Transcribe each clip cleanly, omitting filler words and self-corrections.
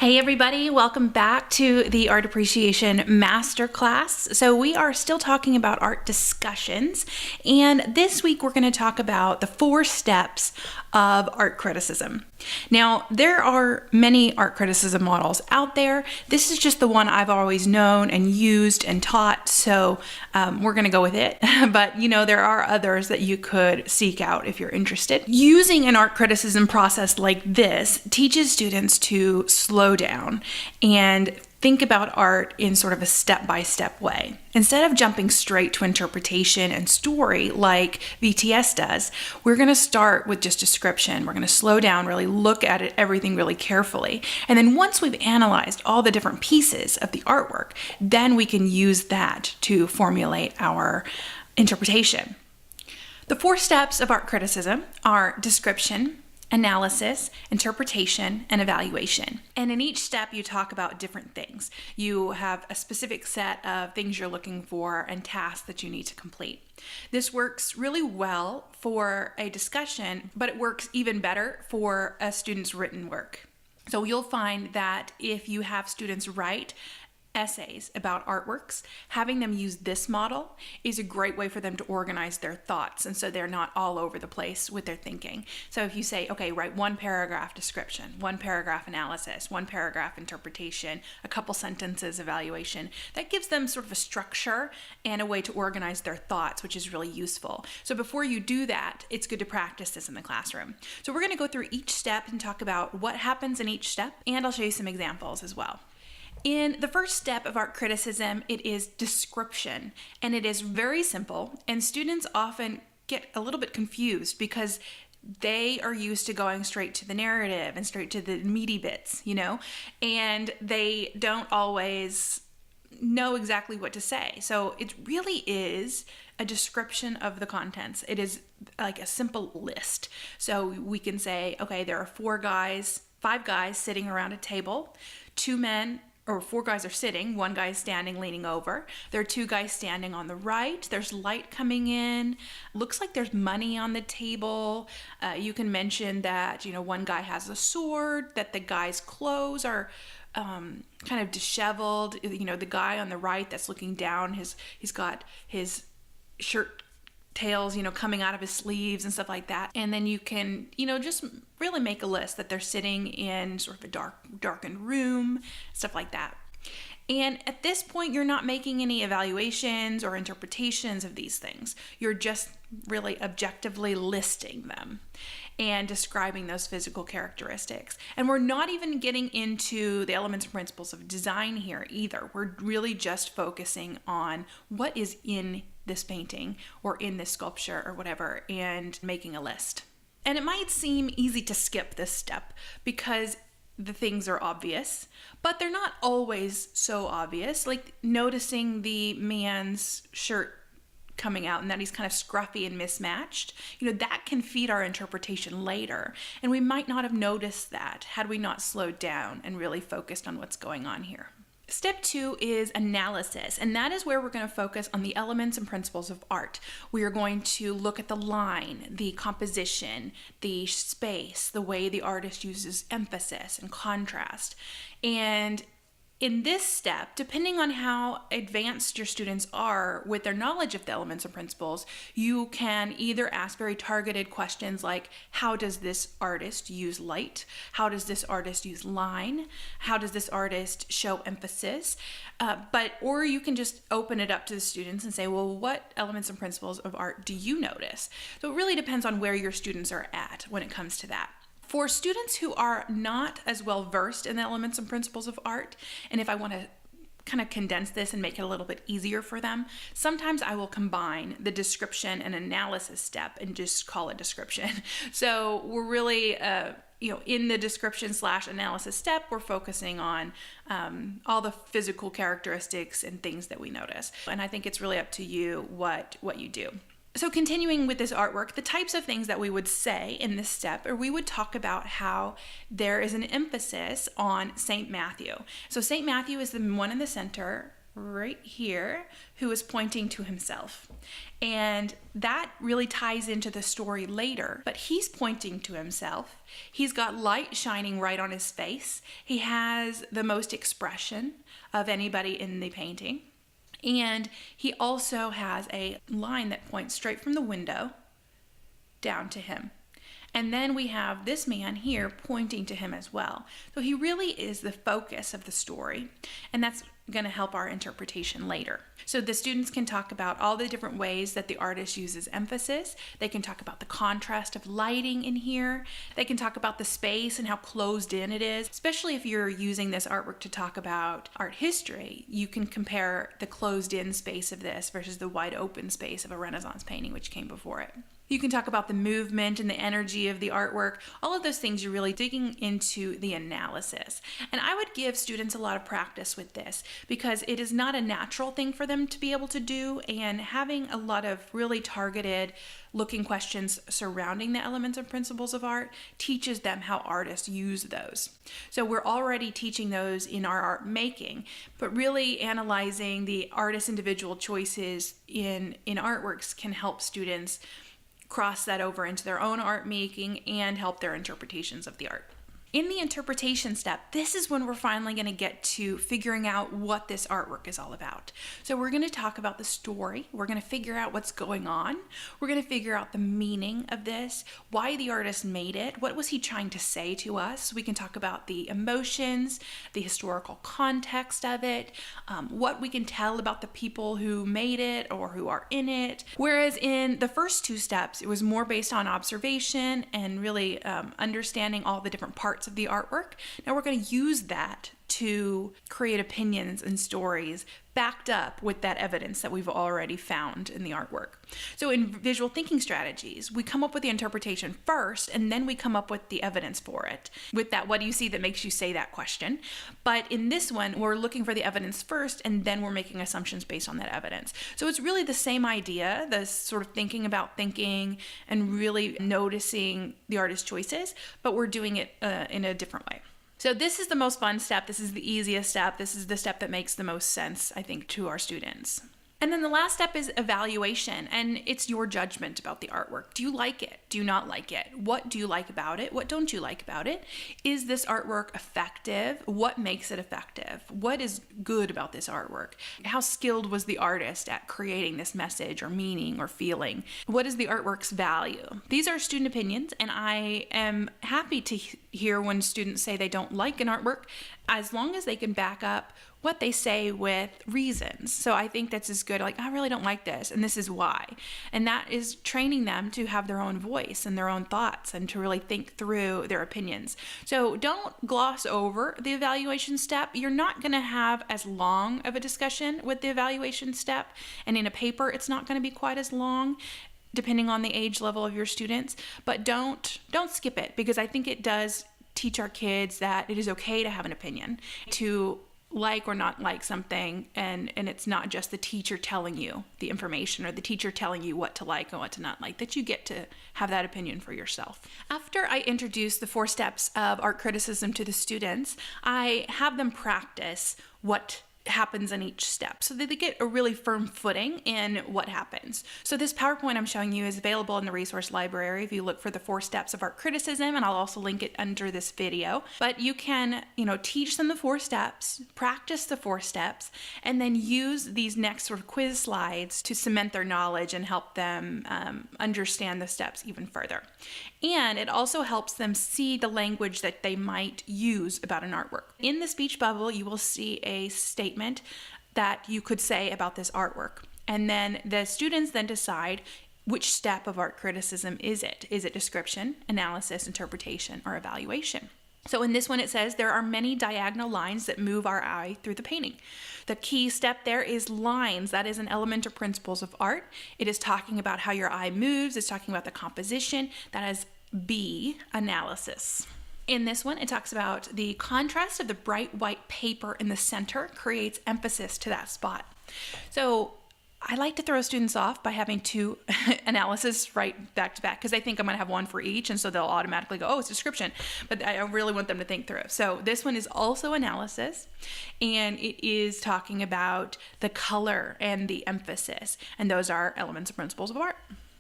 Hey everybody, welcome back to the Art Appreciation Masterclass. So we are still talking about art discussions, and this week we're going to talk about the 4 steps of art criticism. Now, there are many art criticism models out there. This is just the one I've always known and used and taught, so we're going to go with it. But there are others that you could seek out if you're interested. Using an art criticism process like this teaches students to slow down and think about art in sort of a step-by-step way. Instead of jumping straight to interpretation and story like VTS does, we're going to start with just description. We're going to slow down, really look at everything really carefully. And then once we've analyzed all the different pieces of the artwork, then we can use that to formulate our interpretation. The 4 steps of art criticism are description, analysis, interpretation, and evaluation. And in each step, you talk about different things. You have a specific set of things you're looking for and tasks that you need to complete. This works really well for a discussion, but it works even better for a student's written work. So you'll find that if you have students write essays about artworks, having them use this model is a great way for them to organize their thoughts, and so they're not all over the place with their thinking. So if you say, okay, write 1 paragraph description, 1 paragraph analysis, 1 paragraph interpretation, a couple sentences evaluation, that gives them sort of a structure and a way to organize their thoughts, which is really useful. So before you do that, it's good to practice this in the classroom. So we're going to go through each step and talk about what happens in each step, and I'll show you some examples as well. In the first step of art criticism, it is description, and it is very simple, and students often get a little bit confused because they are used to going straight to the narrative and straight to the meaty bits, and they don't always know exactly what to say. So it really is a description of the contents. It is like a simple list. So we can say, okay, there are 5 guys sitting around a table, 2 men, or 4 guys are sitting, 1 guy is standing, leaning over. There are 2 guys standing on the right. There's light coming in. Looks like there's money on the table. You can mention that, 1 guy has a sword, that the guy's clothes are kind of disheveled. The guy on the right that's looking down, he's got his shirt tails, coming out of his sleeves and stuff like that. And then you can, just really make a list that they're sitting in sort of a darkened room, stuff like that. And at this point, you're not making any evaluations or interpretations of these things. You're just really objectively listing them and describing those physical characteristics. And we're not even getting into the elements and principles of design here either. We're really just focusing on what is in this painting or in this sculpture or whatever, and making a list. And it might seem easy to skip this step because the things are obvious, but they're not always so obvious. Like noticing the man's shirt coming out and that he's kind of scruffy and mismatched, that can feed our interpretation later. And we might not have noticed that had we not slowed down and really focused on what's going on here. Step 2 is analysis, and that is where we're going to focus on the elements and principles of art. We are going to look at the line, the composition, the space, the way the artist uses emphasis and contrast. And in this step, depending on how advanced your students are with their knowledge of the elements and principles, you can either ask very targeted questions like, how does this artist use light? How does this artist use line? How does this artist show emphasis? Or you can just open it up to the students and say, well, what elements and principles of art do you notice? So it really depends on where your students are at when it comes to that. For students who are not as well versed in the elements and principles of art, and if I want to kind of condense this and make it a little bit easier for them, sometimes I will combine the description and analysis step and just call it description. So we're really, in the description/analysis step, we're focusing on all the physical characteristics and things that we notice. And I think it's really up to you what you do. So continuing with this artwork, the types of things that we would say in this step, or we would talk about how there is an emphasis on St. Matthew. So St. Matthew is the one in the center right here who is pointing to himself. And that really ties into the story later, but he's pointing to himself. He's got light shining right on his face. He has the most expression of anybody in the painting. And he also has a line that points straight from the window down to him. And then we have this man here pointing to him as well. So he really is the focus of the story, and that's going to help our interpretation later. So the students can talk about all the different ways that the artist uses emphasis. They can talk about the contrast of lighting in here. They can talk about the space and how closed in it is. Especially if you're using this artwork to talk about art history, you can compare the closed in space of this versus the wide open space of a Renaissance painting which came before it. You can talk about the movement and the energy of the artwork. All of those things, you're really digging into the analysis. And I would give students a lot of practice with this because it is not a natural thing for them to be able to do, and having a lot of really targeted looking questions surrounding the elements and principles of art teaches them how artists use those. So we're already teaching those in our art making, but really analyzing the artist's individual choices in artworks can help students cross that over into their own art making and help their interpretations of the art. In the interpretation step, this is when we're finally going to get to figuring out what this artwork is all about. So we're going to talk about the story. We're going to figure out what's going on. We're going to figure out the meaning of this, why the artist made it, what was he trying to say to us. We can talk about the emotions, the historical context of it, what we can tell about the people who made it or who are in it. Whereas in the first two steps, it was more based on observation and really understanding all the different parts of the artwork. Now we're going to use that to create opinions and stories backed up with that evidence that we've already found in the artwork. So in visual thinking strategies, we come up with the interpretation first, and then we come up with the evidence for it. With that, what do you see that makes you say that question? But in this one, we're looking for the evidence first, and then we're making assumptions based on that evidence. So it's really the same idea, the sort of thinking about thinking and really noticing the artist's choices, but we're doing it in a different way. So this is the most fun step. This is the easiest step. This is the step that makes the most sense, I think, to our students. And then the last step is evaluation, and it's your judgment about the artwork. Do you like it? Do you not like it? What do you like about it? What don't you like about it? Is this artwork effective? What makes it effective? What is good about this artwork? How skilled was the artist at creating this message or meaning or feeling? What is the artwork's value? These are student opinions, and I am happy to hear when students say they don't like an artwork, as long as they can back up what they say with reasons. So I think that's as good, like, I really don't like this, and this is why. And that is training them to have their own voice and their own thoughts and to really think through their opinions. So don't gloss over the evaluation step. You're not going to have as long of a discussion with the evaluation step, and in a paper, it's not going to be quite as long, depending on the age level of your students. But don't skip it, because I think it does teach our kids that it is okay to have an opinion, to like or not like something, and it's not just the teacher telling you the information or the teacher telling you what to like and what to not like, that you get to have that opinion for yourself. After I introduce the 4 steps of art criticism to the students, I have them practice what happens in each step so that they get a really firm footing in what happens. So this PowerPoint I'm showing you is available in the resource library if you look for the 4 steps of art criticism, and I'll also link it under this video. But you can, teach them the 4 steps, practice the 4 steps, and then use these next sort of quiz slides to cement their knowledge and help them understand the steps even further. And it also helps them see the language that they might use about an artwork. In the speech bubble, you will see a statement that you could say about this artwork. And then the students then decide which step of art criticism is it. Is it description, analysis, interpretation, or evaluation? So in this one it says, there are many diagonal lines that move our eye through the painting. The key step there is lines. That is an element or principles of art. It is talking about how your eye moves. It's talking about the composition. That is B, analysis. In this one, it talks about the contrast of the bright white paper in the center creates emphasis to that spot. So I like to throw students off by having two analysis right back to back because they think I'm going to have one for each, and so they'll automatically go, oh, it's description. But I really want them to think through. So this one is also analysis, and it is talking about the color and the emphasis, and those are elements and principles of art.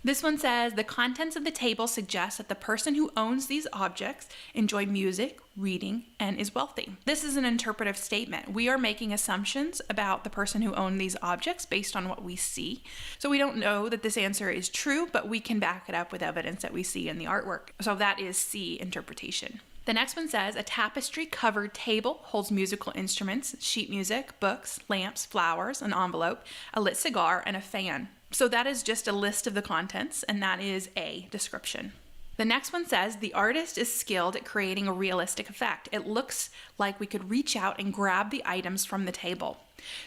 This one says, the contents of the table suggest that the person who owns these objects enjoy music, reading, and is wealthy. This is an interpretive statement. We are making assumptions about the person who owned these objects based on what we see. So we don't know that this answer is true, but we can back it up with evidence that we see in the artwork. So that is C, interpretation. The next one says, a tapestry-covered table holds musical instruments, sheet music, books, lamps, flowers, an envelope, a lit cigar, and a fan. So that is just a list of the contents, and that is A, description. The next one says, the artist is skilled at creating a realistic effect. It looks like we could reach out and grab the items from the table.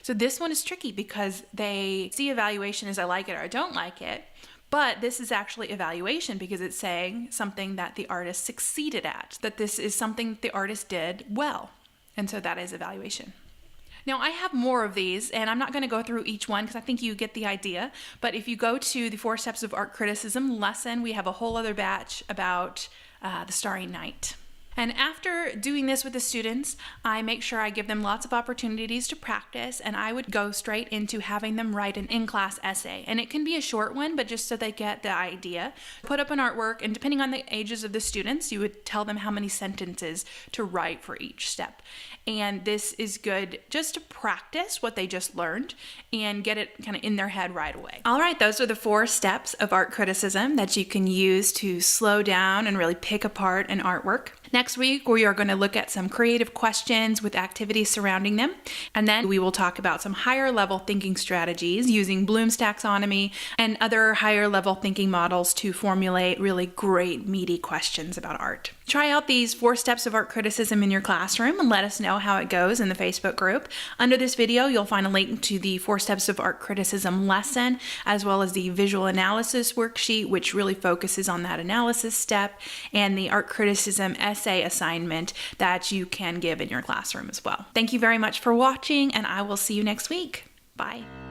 So this one is tricky because they see evaluation as I like it or I don't like it, but this is actually evaluation because it's saying something that the artist succeeded at, that this is something that the artist did well. And so that is evaluation. Now, I have more of these, and I'm not going to go through each one because I think you get the idea. But if you go to the 4 Steps of Art Criticism lesson, we have a whole other batch about the Starry Night. And after doing this with the students, I make sure I give them lots of opportunities to practice, and I would go straight into having them write an in-class essay. And it can be a short one, but just so they get the idea. Put up an artwork, and depending on the ages of the students, you would tell them how many sentences to write for each step. And this is good just to practice what they just learned and get it kind of in their head right away. All right, those are the 4 steps of art criticism that you can use to slow down and really pick apart an artwork. Next week, we are going to look at some creative questions with activities surrounding them. And then we will talk about some higher level thinking strategies using Bloom's taxonomy and other higher level thinking models to formulate really great, meaty questions about art. Try out these 4 steps of art criticism in your classroom and let us know how it goes in the Facebook group. Under this video, you'll find a link to the 4 steps of art criticism lesson, as well as the visual analysis worksheet, which really focuses on that analysis step, and the art criticism essay assignment that you can give in your classroom as well. Thank you very much for watching, and I will see you next week. Bye.